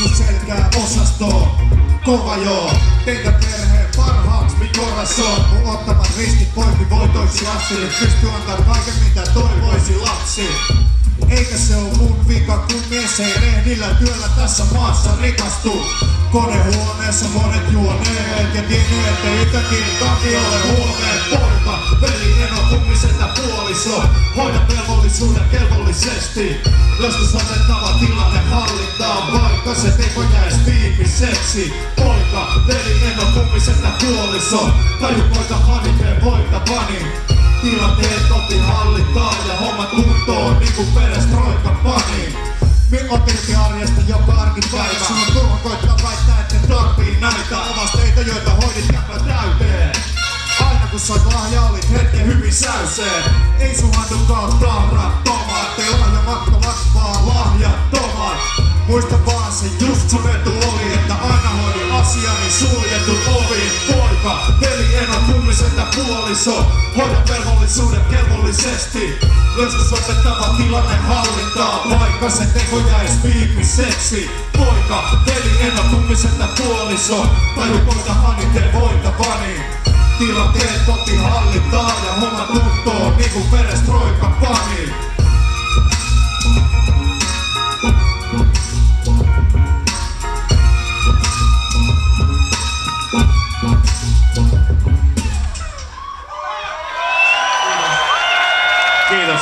iskuselkää osastoon. Kova joo, teitä perheen parhaaks mi corazon. Mun ottamat riskit poikki voitoiksi asti. Pysty antaa kaiken mitä toivoisi lapsi. Eikä se oo mun vika, kun mies ei rehdillä työllä tässä maassa rikastu. Konehuoneessa monet juoneet ja tienneet, ei yhtäkin kakiolle huoneet. Poika, veli, eno, kummisetä puoliso. Hoida velvollisuuden kelvollisesti. Joskus otettava tilanne hallintaan, vaikka se teko jäis viipiseksi. Poika, veli, eno, kummisetä puoliso. Taju poika hanipeen voittavani. Tilanteet otin hallintaan ja hommat kuntoon niinku perestroika pani. Me otin arjesta joka arkipäivä. Sun on turha koittaa väittää, että tarvii näitä avasteita, joita hoidit käppä täyteen. Aina kun sait lahja, olit hetken hyvin säyseen. Ei sun handukaan tahrattomat, ei lahjamattomat vaan lahjattomat. Muista vaan se just sun etu oli, että aina hoidin asiani suljetun ovi. Poika, veli, eno, kummisetä puoliso. Hoida velvollisuuden kelvollisesti. Joskus otettava tilanne hallintaan, vaikka se teko jäis viipiseksi. Poika, veli, eno, kummisetä puoliso. Taju poika hanitee voittavani. Tilanteet otti hallintaan ja homma kuntoon niinku perestroika pani. Kiitos.